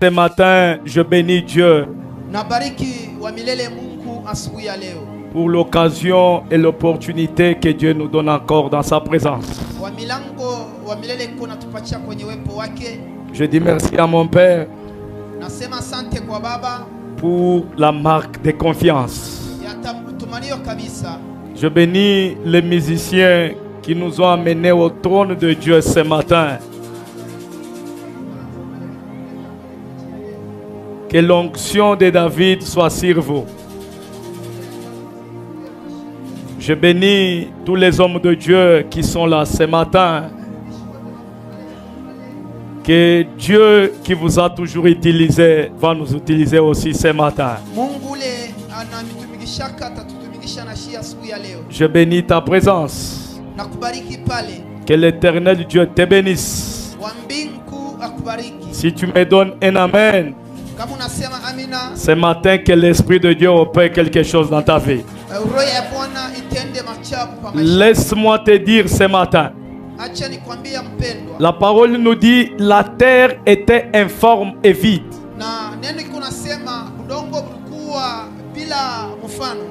Ce matin, je bénis Dieu pour l'occasion et l'opportunité que Dieu nous donne encore dans sa présence. Je dis merci à mon Père pour la marque de confiance. Je bénis les musiciens qui nous ont amenés au trône de Dieu ce matin. Que l'onction de David soit sur vous. Je bénis tous les hommes de Dieu qui sont là ce matin. Que Dieu qui vous a toujours utilisé va nous utiliser aussi ce matin. Je bénis ta présence. Que l'Éternel Dieu te bénisse. Si tu me donnes un amen, ce matin, que l'Esprit de Dieu opère quelque chose dans ta vie. Laisse-moi te dire ce matin. La parole nous dit la terre était informe et vide.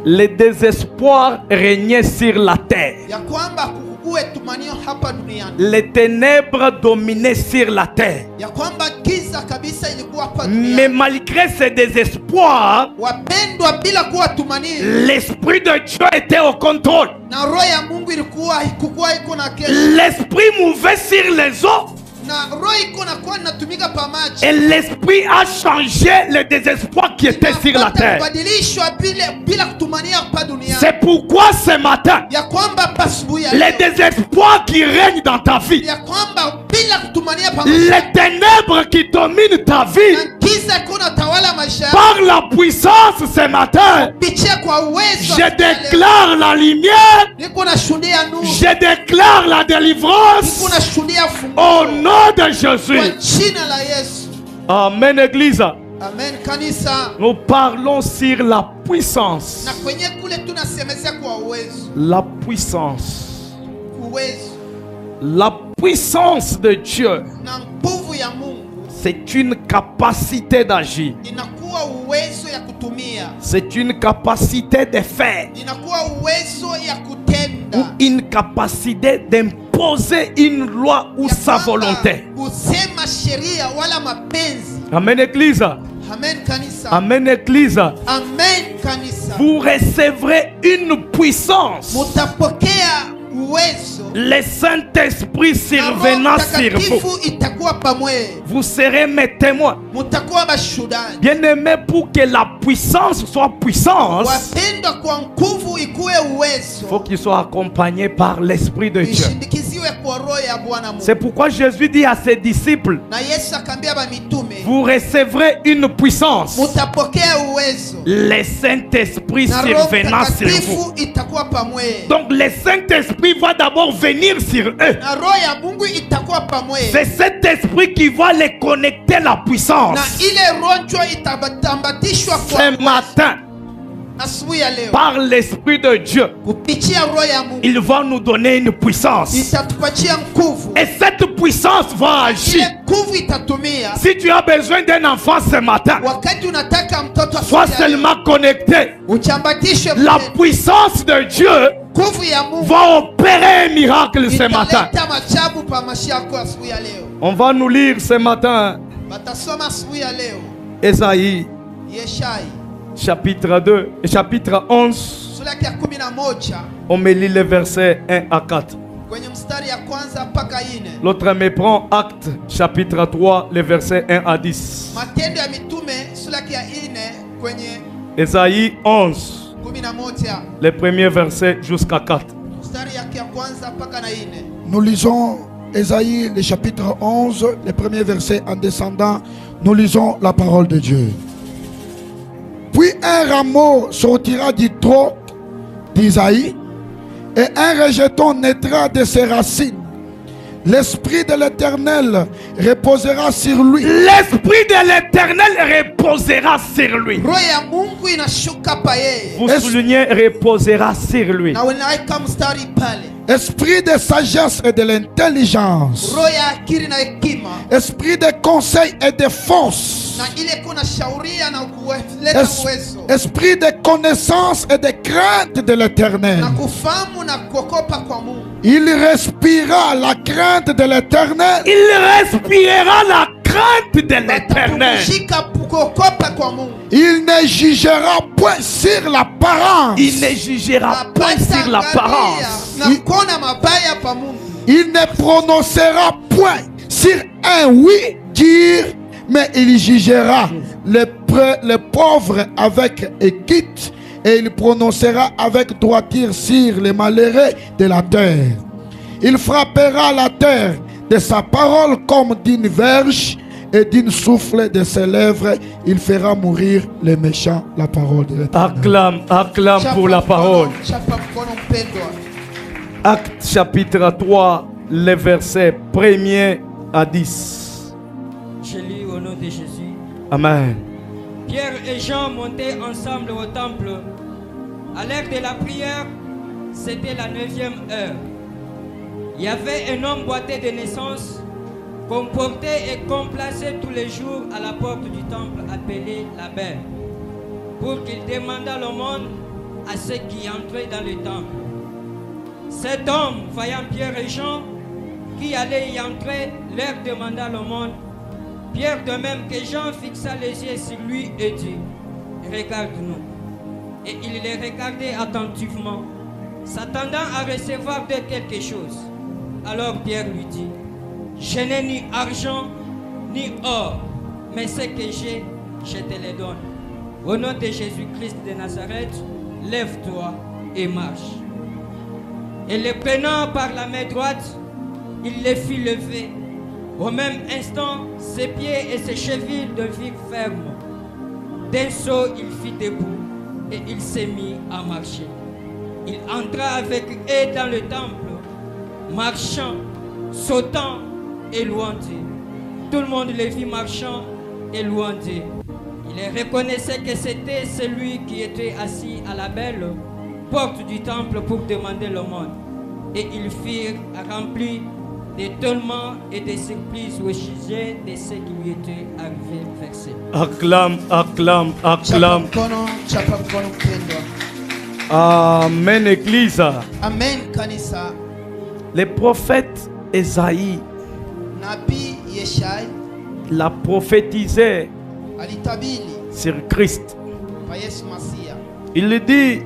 Le désespoir régnait sur la terre. Les ténèbres dominaient sur la terre. Mais malgré ce désespoir, l'Esprit de Dieu était au contrôle. L'Esprit mouvait sur les eaux. Et l'Esprit a changé le désespoir qui était sur la terre. C'est pourquoi ce matin, le désespoir qui règne dans ta vie, les ténèbres qui dominent ta vie, par la puissance ce matin, je déclare la lumière, je déclare la délivrance au nom de Jésus. Amen, Église. Amen, kanisa. Nous parlons sur la puissance. La puissance. La puissance de Dieu. C'est une capacité d'agir. C'est une capacité de faire. Ou une capacité d'imposer une loi ou sa volonté. Amen, Église. Amen, kanisa. Amen, Église. Amen, kanisa. Vous recevrez une puissance. Le Saint-Esprit survenant sur vous. Vous serez mes témoins. Bien aimé, pour que la puissance soit puissance, il faut qu'il soit accompagné par l'Esprit de Dieu. C'est pourquoi Jésus dit à ses disciples, vous recevrez une puissance. Le Saint-Esprit survenant sur vous. Donc le Saint-Esprit va d'abord venir sur eux. C'est cet esprit qui va les connecter la puissance. Ce matin, par l'Esprit de Dieu, il va nous donner une puissance. Et cette puissance va agir. Si tu as besoin d'un enfant ce matin, sois seulement connecté. La puissance de Dieu va opérer un miracle ce matin. On va nous lire ce matin Ésaïe chapitre 2 et chapitre 11. On me lit les versets 1 à 4. L'autre me prend Acte chapitre 3, les versets 1 à 10. Ésaïe 11, les premiers versets jusqu'à 4. Nous lisons Ésaïe, le chapitre 11, les premiers versets en descendant. Nous lisons la parole de Dieu. Puis un rameau sortira du tronc d'Isaïe et un rejeton naîtra de ses racines. L'Esprit de l'Éternel reposera sur lui. L'Esprit de l'Éternel reposera sur lui. Vous soulignez reposera sur lui. Esprit de sagesse et de l'intelligence. Esprit de conseil et de force. Esprit de connaissance et de crainte de l'Éternel. Il respira la crainte de l'Éternel. Il respirera la crainte de l'Éternel. Il ne jugera point sur l'apparence. Il ne jugera point sur l'apparence. Il ne prononcera point sur un oui dire, mais il jugera le pauvre avec équité, et il prononcera avec droiture sur les malheureux de la terre. Il frappera la terre de sa parole comme d'une verge, et d'une souffle de ses lèvres, il fera mourir les méchants. La parole de l'Éternel. Acclame pour la parole. Acte chapitre 3, les versets 1er à 10. Je lis au nom de Jésus. Amen. Pierre et Jean montaient ensemble au temple. À l'heure de la prière, c'était la 9e heure. Il y avait un homme boité de naissance, qu'on portait et qu'on plaçait tous les jours à la porte du temple appelé la Belle, pour qu'il demandât l'aumône à ceux qui entraient dans le temple. Cet homme, voyant Pierre et Jean qui allaient y entrer, leur demanda l'aumône. Pierre, de même que Jean, fixa les yeux sur lui et dit: regarde-nous. Et il les regardait attentivement, s'attendant à recevoir de quelque chose. Alors Pierre lui dit: je n'ai ni argent ni or, mais ce que j'ai, je te le donne. Au nom de Jésus-Christ de Nazareth, lève-toi et marche. Et le prenant par la main droite, il les fit lever. Au même instant, ses pieds et ses chevilles devinrent fermes. D'un saut, il fit debout et il s'est mis à marcher. Il entra avec eux dans le temple, marchant, sautant et louant Dieu. Tout le monde les vit marchant et louant Dieu. Il reconnaissait que c'était celui qui était assis à la belle porte du temple pour demander l'aumône. Et ils furent remplis d'étonnement et de surprise au sujet de ce qui lui était arrivé. Verset. Acclame. Amen, Église. Amen, kanisa. Le prophète Esaïe Nabii Yeshai l'a prophétisé alitabili sur Christ. pa Yesu Masia. Il dit: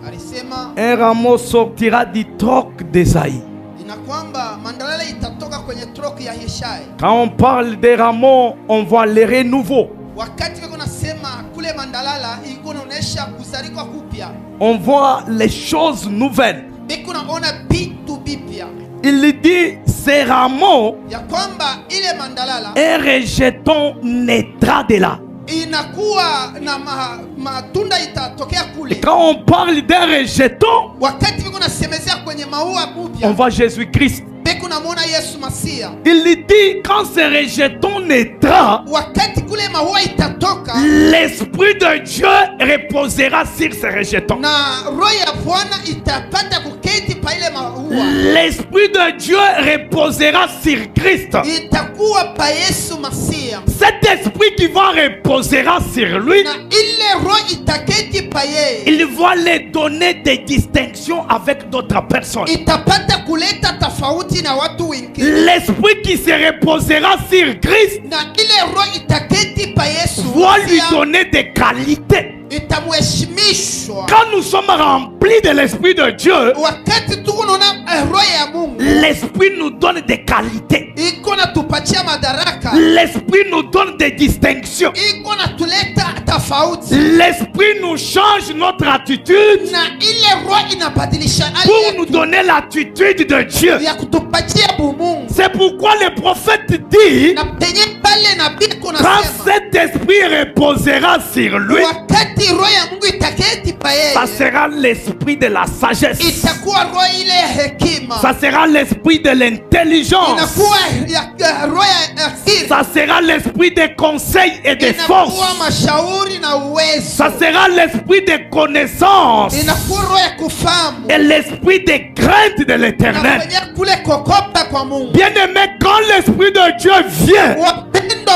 Alisema un rameau sortira du troc d'Esaïe. ina kwamba mandalala itatoka kwenye troki ya Yeshai. Quand on parle des rameaux, on voit les renouveaux. Wakati weko nasema kule mandalala iko naonesha kuzalika kupya. On voit les choses nouvelles. Biko naona bitu bipya. Il dit: ces rameaux, Ya kwamba ile mandalala un rejeton naîtra de là. inakuwa na matunda itatokea kule. Et quand on parle d'un rejeton, Wakati weko nasemezea kwenye maua kupya. on voit Jésus-Christ. Biko namuona Yesu Masia. Il dit: quand ce rejeton naîtra, Wakati kule maua itatoka, l'Esprit de Dieu reposera sur ce rejeton. na roho ya Bwana itapata kuketi pa ile maua. L'Esprit de Dieu reposera sur Christ. Itakuwa pa Yesu Masia. Cet esprit qui va reposera sur lui, Na ile roho itaketi pa yeye. il va les donner des distinctions avec d'autres personnes. Itapata kuleta tofauti na watu wengine. L'esprit qui se reposera sur Christ Na ile roho itaketi pa Yesu va lui Masia, donner des qualités. itamheshimishwa. Quand nous sommes remplis de l'Esprit de Dieu, Wakati tuko naona roho ya Mungu l'Esprit nous donne des qualités. iko natupatia madaraka, L'Esprit nous donne des distinctions. iko natuleta tofauti. L'Esprit nous change notre attitude Na ile roho inabadilisha hali pour yetu nous donner l'attitude de Dieu. ya kutupatia bumungu. C'est pourquoi le prophète dit: Na penye pale nabii kuna quand sema cet esprit reposera sur lui, wakati roho ya Mungu itaketi pa ça yeye, sera l'esprit de la sagesse, itakuwa roho ile ya hekima, ça sera l'esprit de l'intelligence, inakuwa roho ya akili, ça sera l'esprit de conseil et de inakuwa force, mashauri na uwezo, ça sera l'esprit de connaissance inakuwa roho ya kufahamu et l'esprit de crainte de na l'éternel. kwenye kule kokopa kwa Mungu. Bien aimé, quand l'esprit de Dieu vient, Wapendwa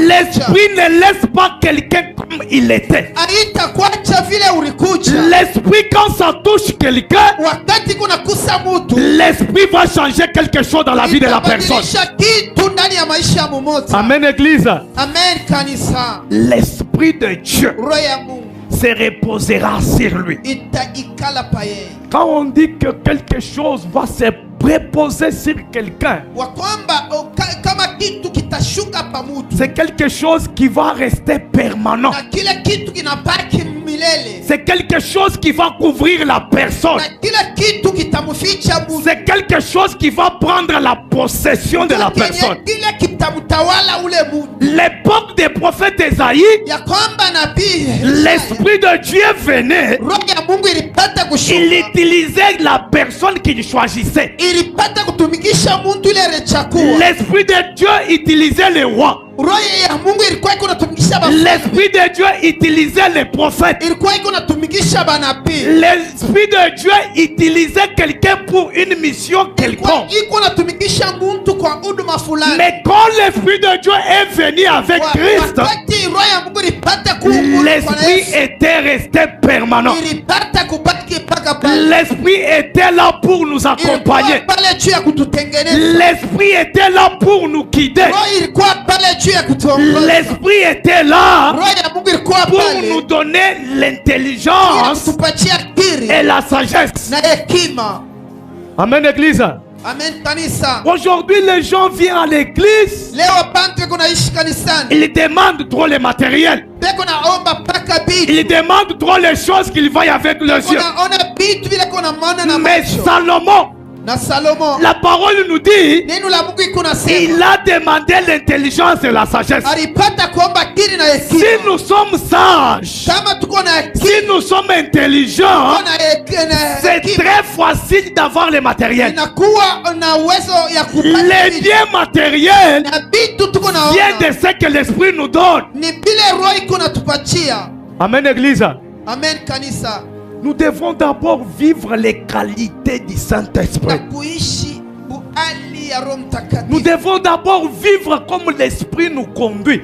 l'esprit ne laisse pas quelqu'un comme il était. L'esprit, quand ça touche quelqu'un, l'esprit va changer quelque chose dans la vie de la personne. Amen, église. Amen, kanisa. L'esprit de Dieu se reposera sur lui. Quand on dit que quelque chose va se reposer sur quelqu'un, c'est quelque chose qui va rester permanent. C'est quelque chose qui va couvrir la personne. C'est quelque chose qui va prendre la possession de la personne. L'époque des prophètes Esaïe, l'esprit de Dieu venait, il utilisait la personne qu'il choisissait. L'esprit de Dieu utilisait les rois. L'esprit de Dieu utilisait les prophètes. L'esprit de Dieu utilisait quelqu'un pour une mission quelconque. Mais quand l'esprit de Dieu est venu avec Christ, l'esprit était resté permanent. L'esprit était là pour nous accompagner. L'esprit était là pour nous guider. L'esprit était là pour nous donner l'intelligence et la sagesse. Amen, église. Aujourd'hui, les gens viennent à l'église. Ils demandent trop le matériel. Ils demandent trop les choses qu'ils voient avec leurs yeux. Mais Salomon, la parole nous dit, il a demandé l'intelligence et la sagesse. Si nous sommes sages, si nous sommes intelligents, c'est très facile d'avoir le matériel. Les biens matériels viennent de ce que l'esprit nous donne. Amen, église. Amen, kanisa. Nous devons d'abord vivre les qualités du Saint-Esprit. Nous devons d'abord vivre comme l'Esprit nous conduit.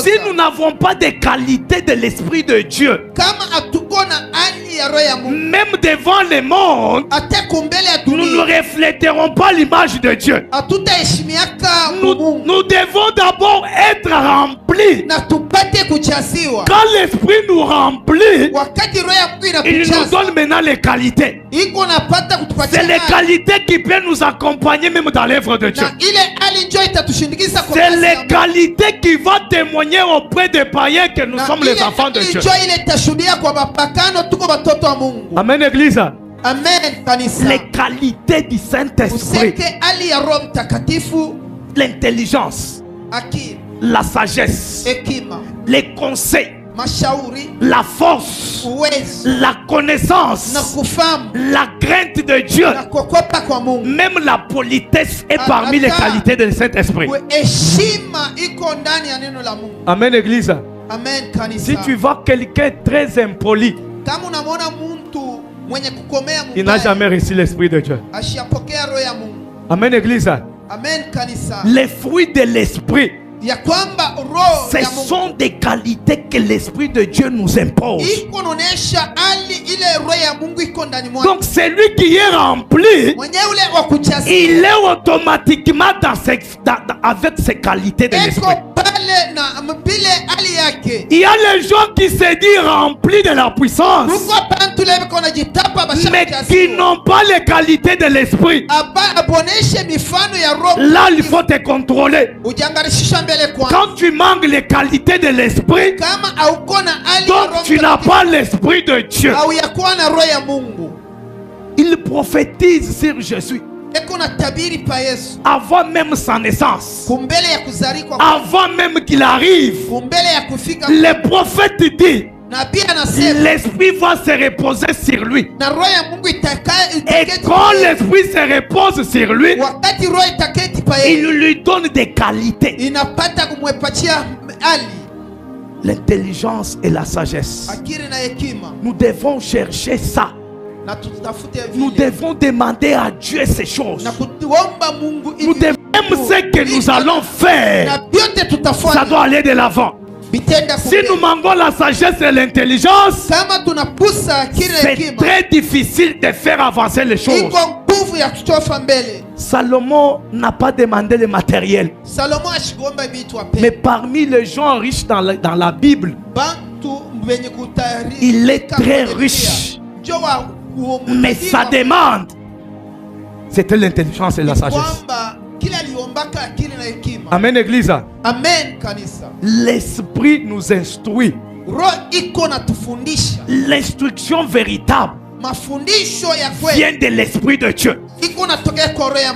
Si nous n'avons pas de qualité de l'Esprit de Dieu, même devant le monde, nous ne refléterons pas l'image de Dieu. Nous devons d'abord être remplis. Quand l'Esprit nous remplit, il nous donne maintenant les qualités. C'est les qualités qui peuvent nous accompagner même dans l'œuvre de Dieu. C'est les qualités qui vont témoigner auprès des païens que nous sommes les enfants de Dieu. Amen, église. Amen, les qualités du Saint-Esprit, l'intelligence, la sagesse, les conseils, la force, la connaissance, la crainte de Dieu, même la politesse est parmi les qualités de Saint-Esprit. Amen, église. Si tu vois quelqu'un très impoli, il n'a jamais reçu l'Esprit de Dieu. Amen, église. Les fruits de l'Esprit, ce sont des qualités que l'Esprit de Dieu nous impose. Donc celui qui est rempli, il est automatiquement avec ses qualités de l'Esprit. Il y a les gens qui se disent remplis de la puissance, mais qui n'ont pas les qualités de l'Esprit. Là, il faut te contrôler. Quand tu manques les qualités de l'Esprit, donc tu n'as pas l'Esprit de Dieu. Il prophétise sur Jésus avant même sa naissance, avant même qu'il arrive. Le prophète dit, l'Esprit va se reposer sur lui. Et quand l'Esprit se repose sur lui, il lui donne des qualités. L'intelligence et la sagesse. Nous devons chercher ça. Nous devons demander à Dieu ces choses. Nous devons Même ce que nous allons faire, ça doit aller de l'avant. Si nous manquons la sagesse et l'intelligence, c'est très difficile de faire avancer les choses. Salomon n'a pas demandé le matériel. Mais parmi les gens riches dans la Bible, il est très riche. Mais sa demande, c'était l'intelligence et la sagesse. Amen, Église. Amen, kanisa. L'esprit nous instruit. L'instruction véritable vient de l'Esprit de Dieu.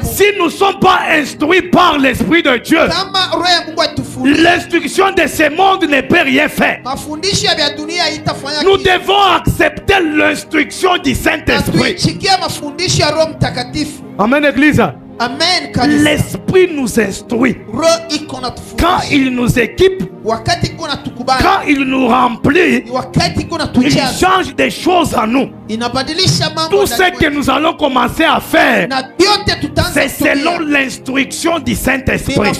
Si nous ne sommes pas instruits par l'Esprit de Dieu, l'instruction de ce monde ne peut rien faire. Nous devons accepter l'instruction du Saint-Esprit. Amen, Église. Amen. L'Esprit nous instruit. Quand il nous équipe, quand il nous remplit, il change des choses en nous. Tout ce que nous allons commencer à faire, c'est selon l'instruction du Saint-Esprit.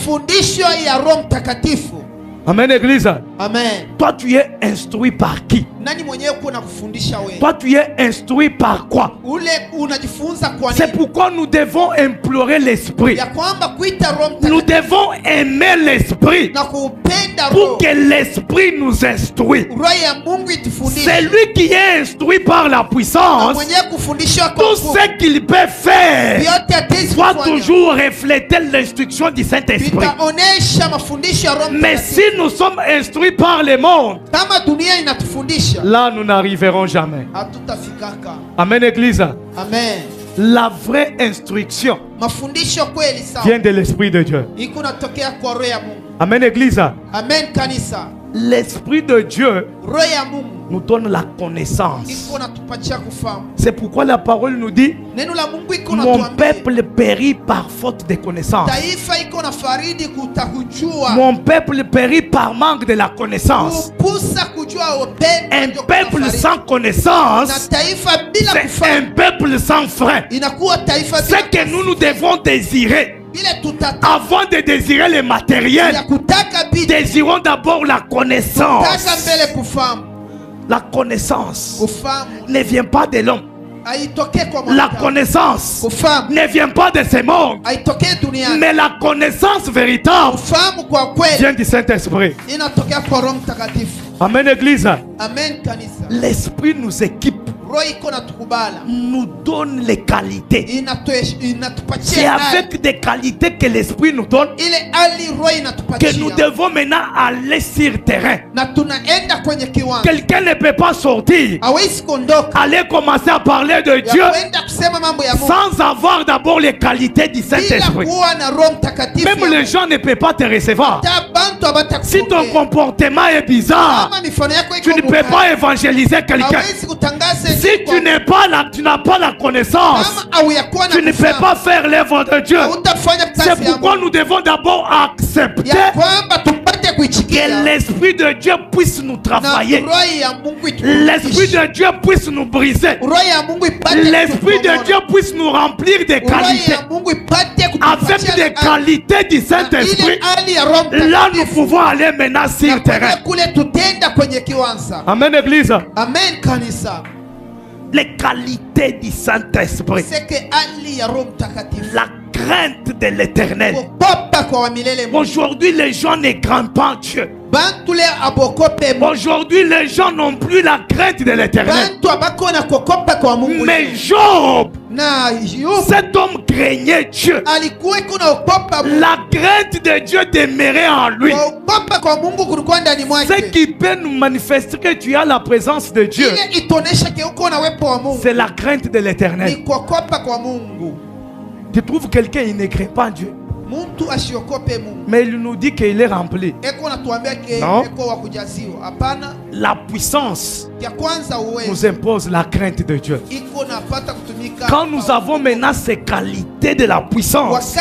Amen, Église. Amen. Toi, tu es instruit par qui? Toi, tu es instruit par quoi? C'est pourquoi nous devons implorer l'Esprit. Nous devons aimer l'Esprit pour que l'Esprit nous instruise. C'est lui qui est instruit par la puissance. Tout ce qu'il peut faire doit toujours refléter l'instruction du Saint-Esprit. Mais si nous sommes instruits par le monde, là nous n'arriverons jamais. Amen, Église. Amen. La vraie instruction vient de l'Esprit de Dieu. Amen, Église. Amen, kanisa. L'Esprit de Dieu nous donne la connaissance. C'est pourquoi la parole nous dit: mon peuple périt par faute de connaissance. Mon peuple périt par manque de la connaissance. Un peuple sans connaissance, c'est un peuple sans frein. C'est que nous devons désirer. Avant de désirer le matériel, désirons d'abord la connaissance. La connaissance ne vient pas de l'homme. La connaissance ne vient pas de ce monde. Mais la connaissance véritable vient du Saint-Esprit. Amen, Église. L'Esprit nous équipe, nous donne les qualités. C'est avec des qualités que l'Esprit nous donne que nous devons maintenant aller sur le terrain. Quelqu'un ne peut pas sortir, aller commencer à parler de Dieu sans avoir d'abord les qualités du Saint-Esprit. Même les gens ne peuvent pas te recevoir. Si ton comportement est bizarre, tu ne peux pas évangéliser quelqu'un. Si tu n'as pas la connaissance, tu ne peux pas faire l'œuvre de Dieu. C'est pourquoi nous devons d'abord accepter que l'Esprit de Dieu puisse nous travailler. L'Esprit de Dieu puisse nous briser. L'Esprit de Dieu puisse nous remplir des qualités. Avec des qualités du Saint-Esprit, là nous pouvons aller maintenant sur le terrain. Amen, Église. Amen, kanisa. Les qualités du Saint-Esprit, la crainte de l'Éternel. Aujourd'hui, les gens ne craignent pas Dieu. Aujourd'hui, les gens n'ont plus la crainte de l'Éternel. Mais Job, cet homme craignait Dieu. La crainte de Dieu demeurait en lui. Ce qui peut nous manifester que tu as la présence de Dieu, c'est la crainte de l'Éternel. Tu trouves quelqu'un, il ne craint pas Dieu, mais il nous dit qu'il est rempli. Non. La puissance nous impose la crainte de Dieu. Quand nous avons maintenant ces qualités de la puissance,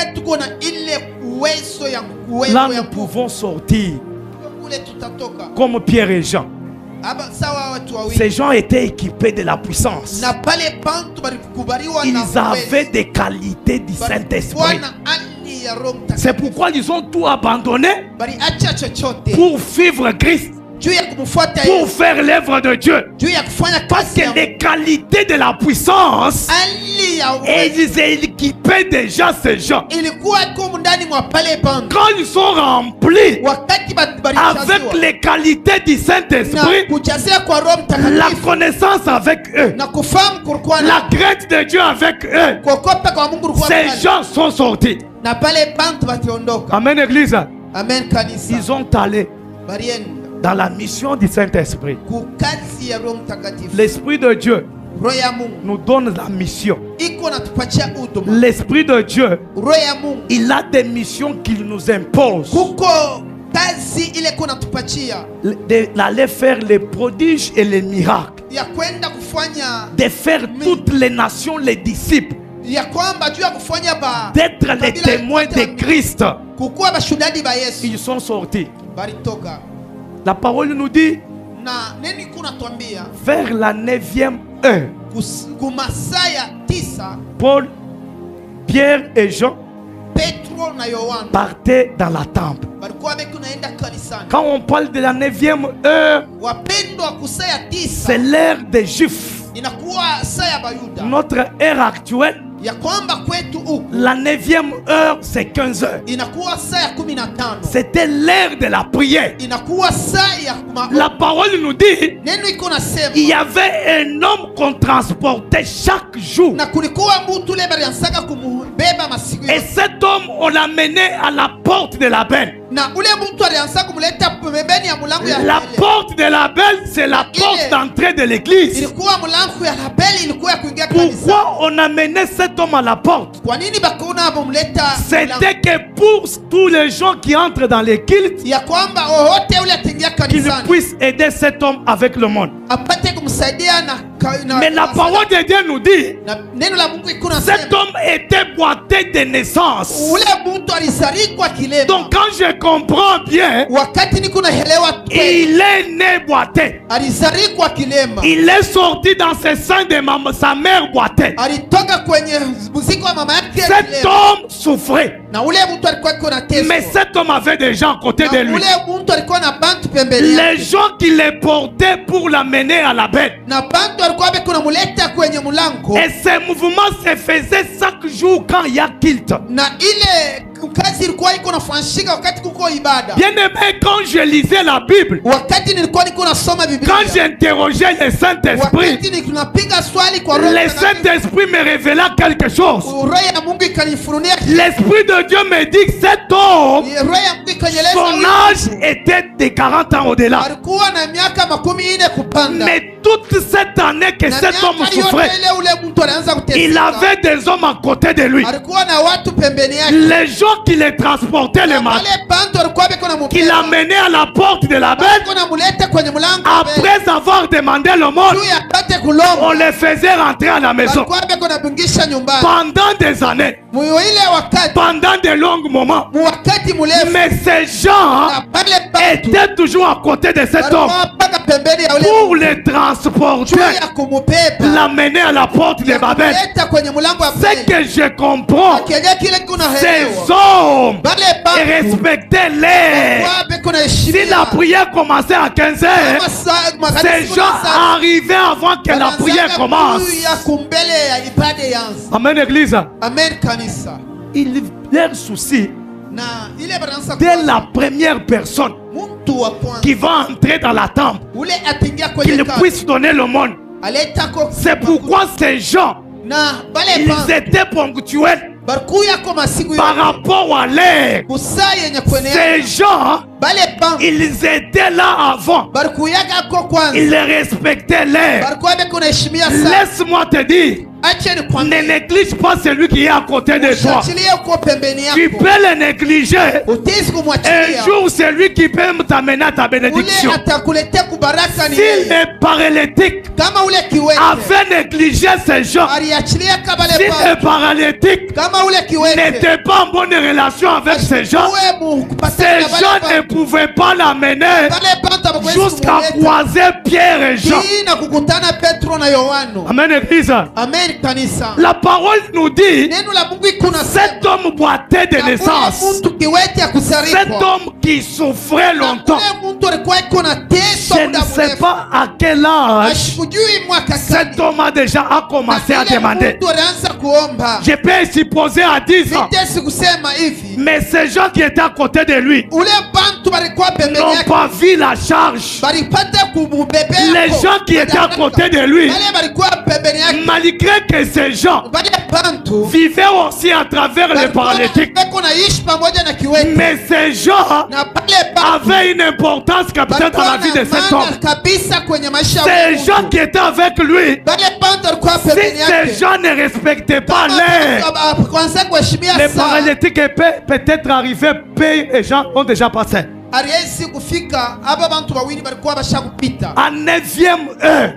là nous pouvons sortir comme Pierre et Jean. Ces gens étaient équipés de la puissance. Ils avaient des qualités du Saint-Esprit. C'est pourquoi ils ont tout abandonné pour suivre Christ, pour faire l'œuvre de Dieu. Parce que les qualités de la puissance, ils équipaient déjà ces gens. Quand ils sont remplis avec les qualités du Saint-Esprit, la connaissance avec eux, la crainte de Dieu avec eux, ces gens sont sortis. Amen, Église. Ils ont allé dans la mission du Saint-Esprit. L'Esprit de Dieu nous donne la mission. L'Esprit de Dieu, il a des missions qu'il nous impose. D'aller faire les prodiges et les miracles. De faire toutes les nations les disciples. D'être les témoins de Christ. Ils sont sortis. La parole nous dit vers la 9e heure, Paul, Pierre et Jean partaient dans la temple. Quand on parle de la 9e heure, c'est l'heure des Juifs. Notre ère actuelle, la 9e heure, c'est 15 heures. C'était l'heure de la prière. La parole nous dit, il y avait un homme qu'on transportait chaque jour. Et cet homme, on l'a mené à la porte de la belle. La porte de la belle, c'est la porte d'entrée de l'église. Pourquoi on a mené cet homme à la porte? C'était que pour tous les gens qui entrent dans les cultes, qu'ils puissent aider cet homme avec le monde. Mais la parole de Dieu nous dit, cet homme était boité de naissance. Donc quand je comprends bien, il est né boité. Il est sorti dans ses seins de sa mère boité. Cet homme souffrait. Mais cet homme avait des gens à côté de lui. Les gens qui les portaient pour l'amener à la bête. Et ces mouvements se faisaient chaque jour quand il y a culte. Bien aimé, quand je lisais la Bible, quand j'interrogeais le Saint-Esprit, le Saint-Esprit me révéla quelque chose. L'Esprit de Dieu me dit que cet homme, son âge était de 40 ans au-delà. Mais toute cette année que cet homme souffrait, il avait des hommes à côté de lui. Les gens qui les transportaient le matin, qui l'amenaient à la porte de la bête, après avoir demandé le monde, on les faisait rentrer à la maison. Pendant des années, pendant de longs moments. Mais ces gens étaient toujours à côté de cet homme pour les transporter, l'amener à la porte de Babel. C'est que je comprends, ces hommes respectaient l'heure. Si la prière commençait à 15 heures, ces gens arrivaient avant que la prière commence. Amen, Église. Leur souci, dès la première personne qui va entrer dans la temple, qu'il puisse donner le monde. C'est pourquoi ces gens, ils étaient ponctuels par rapport à l'air. Ces gens, ils étaient là avant. Ils respectaient l'air. Laisse-moi te dire, ne néglige pas celui qui est à côté de toi. Tu peux le négliger. Un jour, c'est lui qui peut t'amener à ta bénédiction. S'il est paralytique, avait négligé ces gens. S'il est paralytique, n'était pas en bonne relation avec ces gens, ces gens ne pouvaient pas l'amener jusqu'à croiser Pierre et Jean. Amen, Église. Amen kanisa. La parole nous dit, cet homme boitait de naissance, cet homme qui souffrait longtemps. Je ne sais pas à quel âge cet homme a déjà commencé à demander. Je peux supposer à 10 ans. Mais ces gens qui étaient à côté de lui n'ont pas vu la charge. Les gens qui étaient à côté de lui, malgré que ces gens vivaient aussi à travers les paralytiques, mais ces gens avaient une importance capitale dans la vie de cet homme. Ces gens qui étaient avec lui, si ces gens ne respectaient pas l'air, les paralytiques peut-être arrivés, peu et gens ont déjà passé. À 9e heure,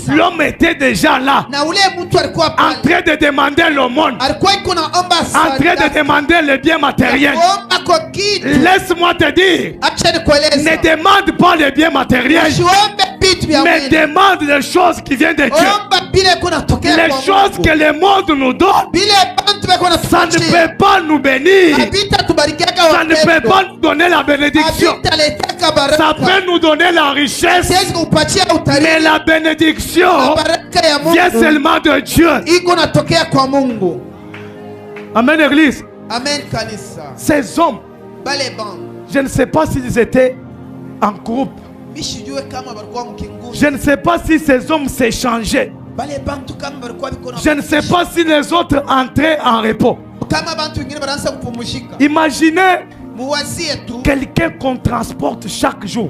l'homme était déjà là, en train de demander l'aumône, en train de demander le bien matériel. Laisse-moi te dire, ne demande pas le bien matériel, mais demande les choses qui viennent de Dieu. Les choses que le monde nous donne, ça ne peut pas nous bénir, ça ne peut pas nous donner la bénédiction. Ça peut nous donner la richesse, mais la bénédiction vient seulement de Dieu. Amen, Église. Ces hommes, je ne sais pas s'ils étaient en groupe. Je ne sais pas si ces hommes s'échangeaient. Je ne sais pas si les autres entraient en repos. Imaginez quelqu'un qu'on transporte chaque jour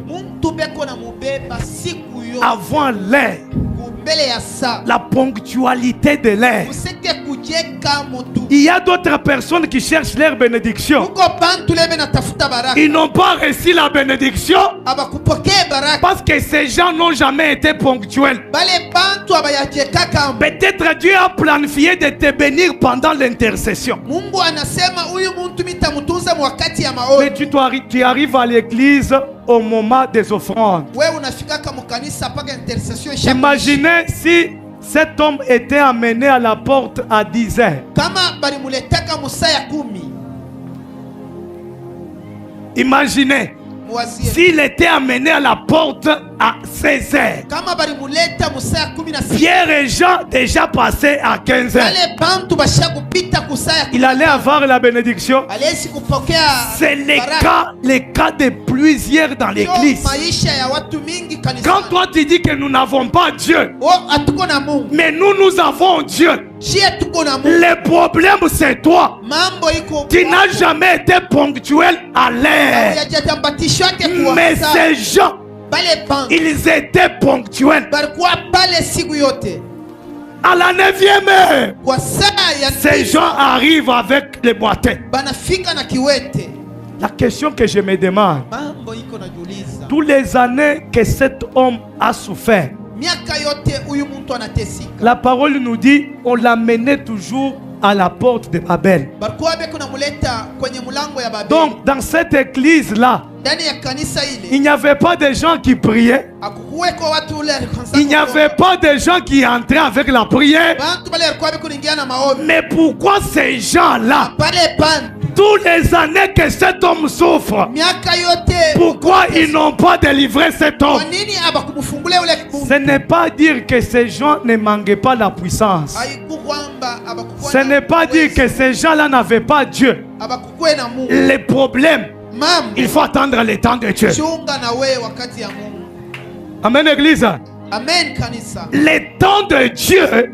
avant l'air, la ponctualité de l'air. Il y a d'autres personnes qui cherchent leur bénédiction. Ils n'ont pas reçu la bénédiction parce que ces gens n'ont jamais été ponctuels. Peut-être Dieu a planifié de te bénir pendant l'intercession. Mais tu arrives à l'église au moment des offrandes. Imaginez si cet homme était amené à la porte à 10 heures. Imaginez s'il était amené à la porte à 16 heures. Pierre et Jean déjà passés à 15 heures. Il allait avoir la bénédiction. C'est le cas de plusieurs dans l'église. Quand toi tu dis que nous n'avons pas Dieu, mais nous avons Dieu. Le problème c'est toi. Tu n'as jamais été ponctuel à l'air. Mais ces gens, ils étaient ponctuels. À la 9e heure, ces gens arrivent avec les boiteux. La question que je me demande, tous les années que cet homme a souffert, la parole nous dit, on l'amenait toujours à la porte de Babel. Donc dans cette église-là, il n'y avait pas de gens qui priaient. Il n'y avait pas de gens qui entraient avec la prière. Mais pourquoi ces gens-là, tous les années que cet homme souffre, pourquoi ils n'ont pas délivré cet homme? Ce n'est pas dire que ces gens ne manquaient pas la puissance. Ce n'est pas dire que ces gens-là n'avaient pas Dieu. Les problèmes, il faut attendre le temps de Dieu. Amen, Église. Amen, kanisa. Le temps de Dieu,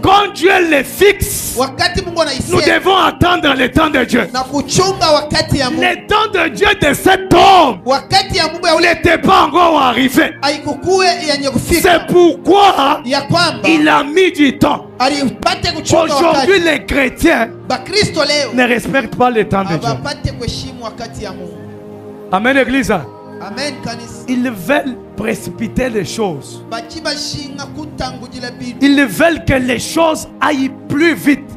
quand Dieu le fixe, nous devons attendre le temps de Dieu. Le temps de Dieu de cet homme n'était pas encore arrivé. C'est pourquoi il a mis du temps. Aujourd'hui, les chrétiens ne respectent pas le temps de Dieu. Amen, Église. Amen, ils veulent précipiter les choses. Ils veulent que les choses aillent plus vite.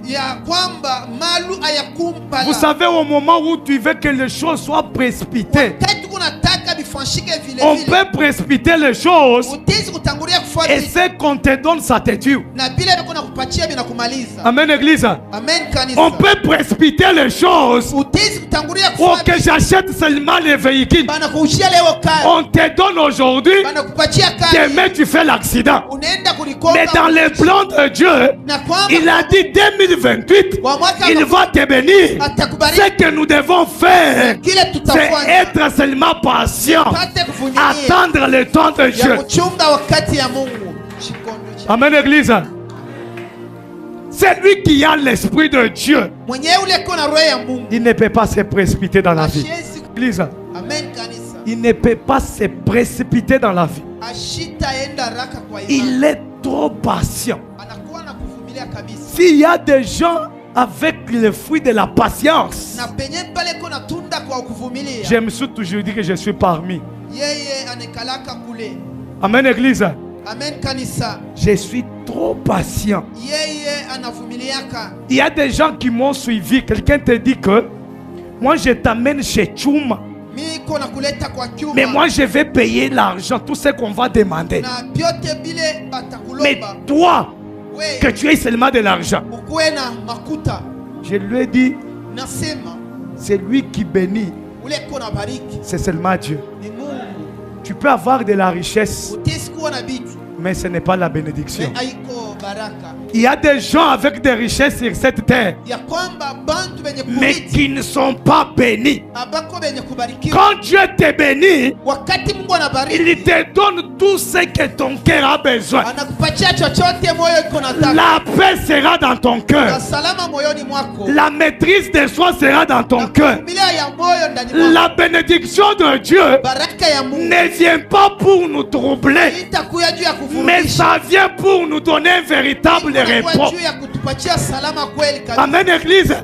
Vous savez, au moment où tu veux que les choses soient précipitées, On peut précipiter les choses et c'est qu'on te donne ça te tue. Amen, église. On peut précipiter les choses pour que j'achète seulement les véhicules. On te donne aujourd'hui, demain tu fais l'accident. Mais dans le plan de Dieu, il a dit 2028, il va te bénir. Ce que nous devons faire, c'est être seulement patient, attendre le temps de Dieu. Amen, église. C'est lui qui a l'esprit de Dieu. Il ne peut pas se précipiter dans la vie. Église. Il ne peut pas se précipiter dans la vie. Il est trop patient. S'il y a des gens avec le fruit de la patience, je me suis toujours dit que je suis parmi. Amen, église. Je suis trop patient. Il y a des gens qui m'ont suivi. Quelqu'un te dit que moi je t'amène chez Chouma, mais moi je vais payer l'argent, tout ce qu'on va demander. Mais toi, que tu aies seulement de l'argent. Je lui ai dit, c'est lui qui bénit. C'est seulement Dieu. Tu peux avoir de la richesse, mais ce n'est pas la bénédiction. Il y a des gens avec des richesses sur cette terre, mais qui ne sont pas bénis. Quand Dieu te bénit, il te donne tout ce que ton cœur a besoin. La paix sera dans ton cœur. La maîtrise de soi sera dans ton cœur. La bénédiction de Dieu ne vient pas pour nous troubler, mais ça vient pour nous donner un véritable repos. Amen, église.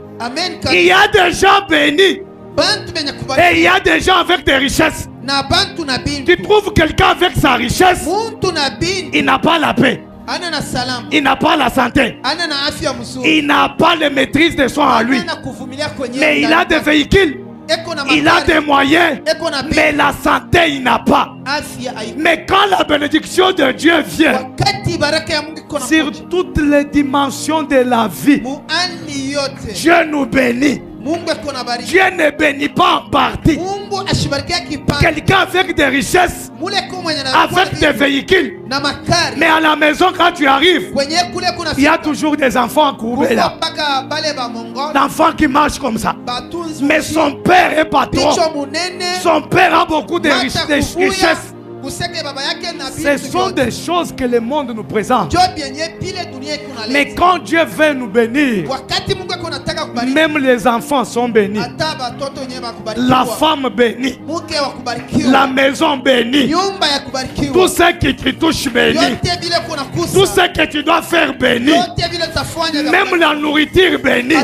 Il y a des gens bénis et il y a des gens avec des richesses. Tu trouves quelqu'un avec sa richesse, il n'a pas la paix, il n'a pas la santé, il n'a pas la maîtrise de soi en lui, mais il a des véhicules, il a des moyens, mais la santé il n'a pas. Mais quand la bénédiction de Dieu vient sur toutes les dimensions de la vie, Dieu nous bénit. Dieu ne bénit pas en partie. Quelqu'un avec des richesses, avec des véhicules, mais à la maison quand tu arrives, il y a toujours des enfants courbés là. L'enfant qui marche comme ça, mais son père est patron. Son père a beaucoup de richesses. Ce sont des choses que le monde nous présente. Mais quand Dieu veut nous bénir, même les enfants sont bénis. La femme bénie, la maison bénie, tout ce qui te touche béni, tout ce que tu dois faire béni, même la nourriture bénie,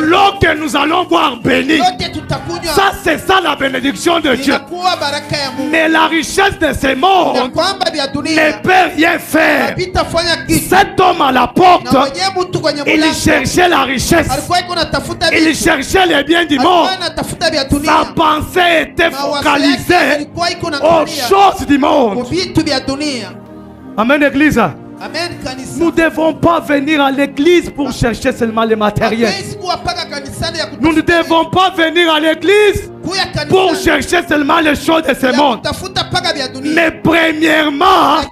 l'eau que nous allons boire bénie. Ça c'est ça la bénédiction de Dieu. Mais la richesse de ce monde ne peut rien faire. Cet homme à la porte, il cherchait la richesse, il cherchait les biens du monde. Sa pensée était focalisée aux choses du monde. Amen, église. Nous ne devons pas venir à l'église pour chercher seulement le matériel. Nous ne devons pas venir à l'église pour chercher seulement les choses de ce monde. Mais premièrement,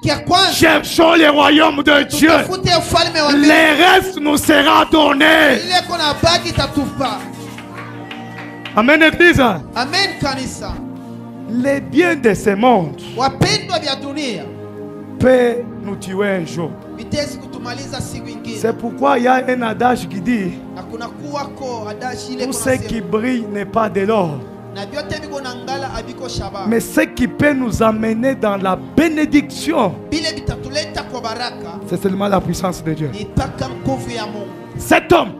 cherchons le royaume de Dieu. Le reste nous sera donné. Amen, église. Les biens de ce monde peut nous tuer un jour. C'est pourquoi il y a un adage qui dit: tout ce qui brille n'est pas de l'or, mais ce qui peut nous amener dans la bénédiction, c'est seulement la puissance de Dieu. Cet homme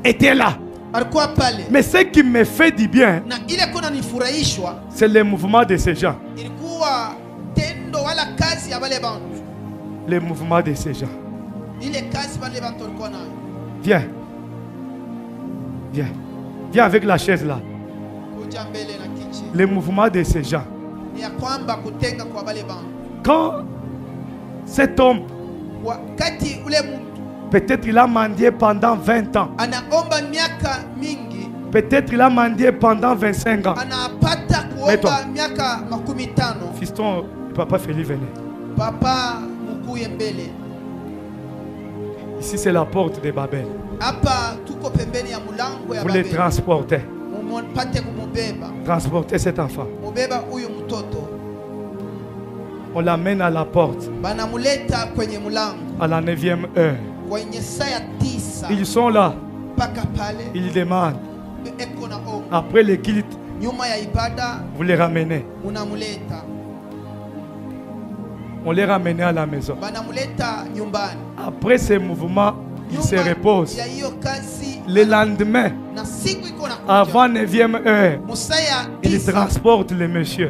était là, mais ce qui me fait du bien, c'est le mouvement de ces gens. Le mouvement de ces gens. Viens. Viens. Viens avec la chaise là. le mouvement de ces gens. Quand cet homme, peut-être il a mendié pendant 20 ans, peut-être il a mendié pendant 25 ans. Mais toi, fiston, papa Félix, venez. Ici c'est la porte de Babel. Vous les transportez. Transportez cet enfant. On l'amène à la porte. À la 9e heure. Ils sont là. Ils demandent. Après le culte, vous les ramenez. On les ramène à la maison. Après ce mouvement, ils se reposent. Le lendemain, avant 9e heure, ils transportent le monsieur.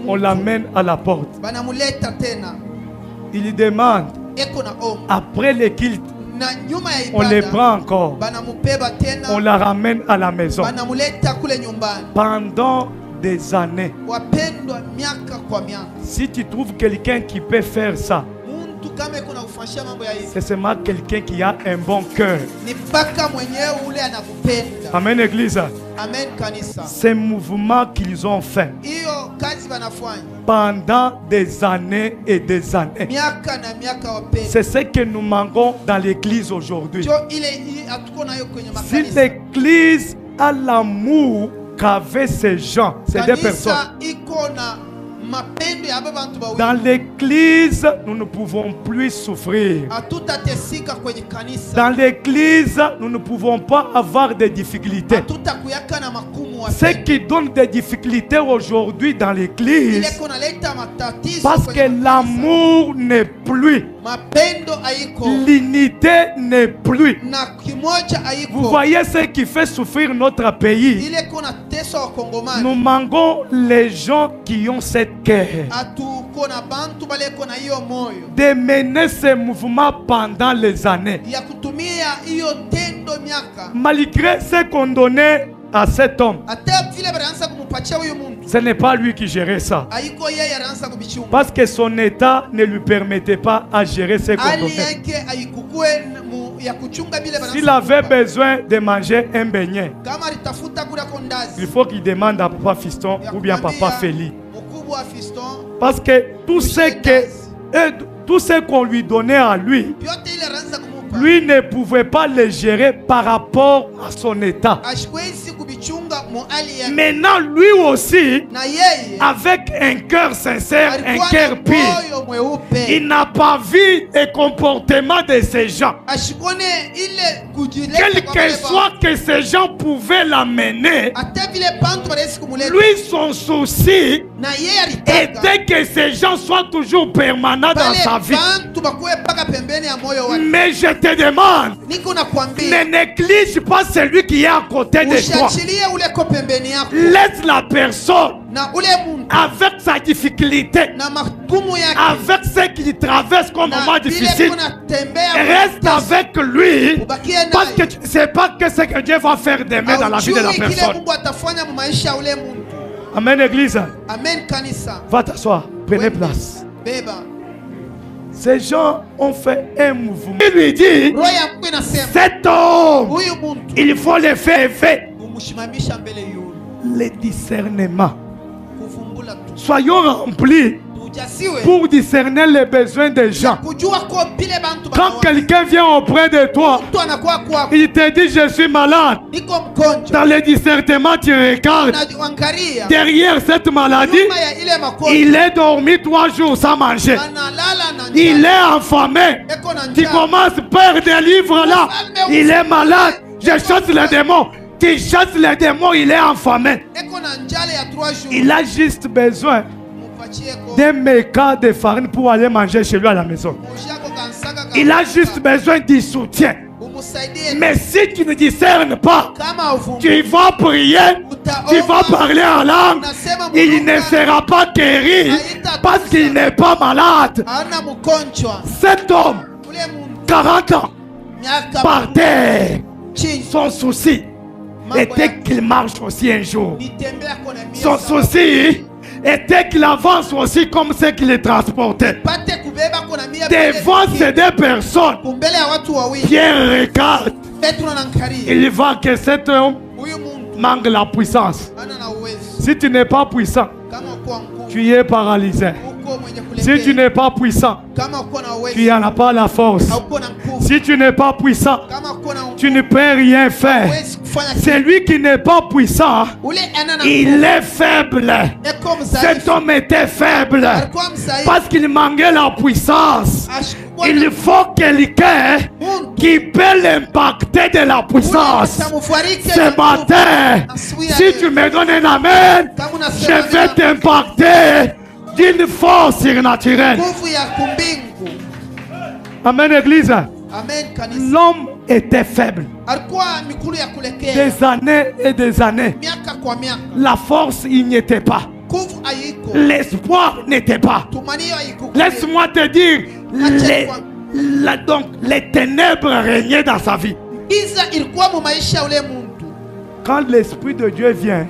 On l'amène à la porte. Il demande. Après le culte, on les prend encore. On la ramène à la maison. Pendant des années. Si tu trouves quelqu'un qui peut faire ça, c'est seulement quelqu'un qui a un bon cœur. Amen, Église. Amen, kanisa. Ces mouvements qu'ils ont fait pendant des années et des années, c'est ce que nous manquons dans l'église aujourd'hui. Si l'église a l'amour qu'avaient ces gens, ces deux personnes, dans l'église, nous ne pouvons plus souffrir. Dans l'église, nous ne pouvons pas avoir de difficultés. Ce qui donne des difficultés aujourd'hui dans l'église, parce que l'amour n'est plus, l'unité n'est plus. Vous voyez ce qui fait souffrir notre pays. Nous manquons les gens qui ont cette cœur de mener ce mouvement pendant les années. Malgré ce qu'on donnait à cet homme, ce n'est pas lui qui gérait ça, parce que son état ne lui permettait pas à gérer ce qu'on donnait. S'il avait besoin de manger un beignet, il faut qu'il demande à papa Fiston ou bien papa Félix, parce que tout ce qu'on lui donnait à lui, lui ne pouvait pas le gérer par rapport à son état. Maintenant, lui aussi, avec un cœur sincère, un cœur pur, il n'a pas vu le comportement de ces gens. Quel que soit que ces gens pouvaient l'amener, lui, son souci était que ces gens soient toujours permanents dans sa vie. Mais je te demande, ne néglige pas celui qui est à côté de toi. Laisse la personne avec sa difficulté, avec ce qu'il traverse comme moment difficile. Reste avec lui, parce que tu ne sais pas ce que Dieu va faire demain dans la vie de la personne. Amen, Église. Amen, kanisa. Va t'asseoir, prenez place. Ces gens ont fait un mouvement. Il lui dit, cet homme, il faut le faire fait. Le discernement. Soyons remplis pour discerner les besoins des gens. Quand quelqu'un vient auprès de toi, il te dit je suis malade. Dans le discernement, tu regardes. Derrière cette maladie, il est dormi 3 jours sans manger. Il est affamé. Tu commences par des livres là. Il est malade. Je chasse les démons. Tu chasses les démons, il est affamé. Il a juste besoin d'un méca de farine pour aller manger chez lui à la maison. Il a juste besoin du soutien. Mais si tu ne discernes pas, tu vas prier, tu vas parler en langue, il ne sera pas guéri parce qu'il n'est pas malade. Cet homme, 40 ans, par terre, son souci, était qu'il marche aussi un jour. Son souci était qu'il avance aussi comme ceux qui les transportaient. Devant ces deux personnes, Pierre regarde. Il voit que cet homme manque la puissance. Si tu n'es pas puissant, tu es paralysé. Si tu n'es pas puissant, tu n'en as pas la force. Si tu n'es pas puissant, tu ne peux rien faire. Celui qui n'est pas puissant, il est faible. Cet homme était faible parce qu'il manquait la puissance. Il faut quelqu'un qui peut l'impacter de la puissance. Ce matin, si tu me donnes un amen, je vais t'impacter d'une force surnaturelle. Amen, Église. L'homme était faible. Des années et des années. La force, il n'y était pas. L'espoir n'était pas. Laisse-moi te dire, les ténèbres régnaient dans sa vie. Quand l'Esprit de Dieu vient,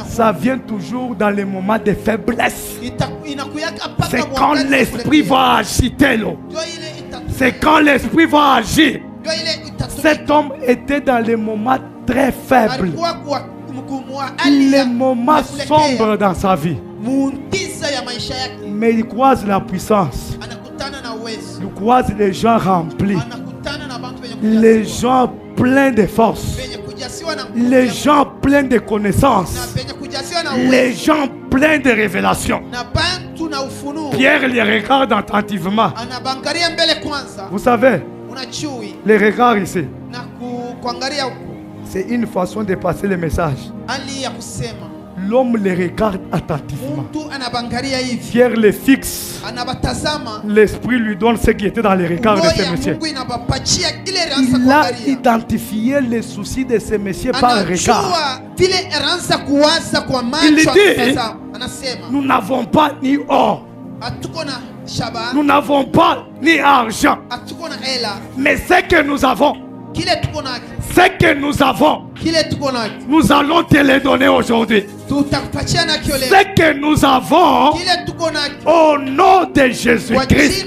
ça vient toujours dans les moments de faiblesse. C'est quand l'Esprit va agiter l'eau. C'est quand l'Esprit va agir. Cet homme était dans les moments très faibles. Les moments sombres dans sa vie. Mais il croise la puissance. Il croise les gens remplis. Les gens pleins de force. Les gens pleins de connaissances. Les gens pleins de révélations. Pierre les regarde attentivement. Vous savez, les regards ici, c'est une façon de passer le message. L'homme les regarde attentivement. Pierre les fixe. L'Esprit lui donne ce qui était dans les regards de ces messieurs. Il a identifié les soucis de ces messieurs par le regard. Il dit, nous n'avons pas ni or. Nous n'avons pas ni argent. Mais ce que nous avons, nous allons te les donner aujourd'hui. Ce que nous avons, au nom de Jésus-Christ,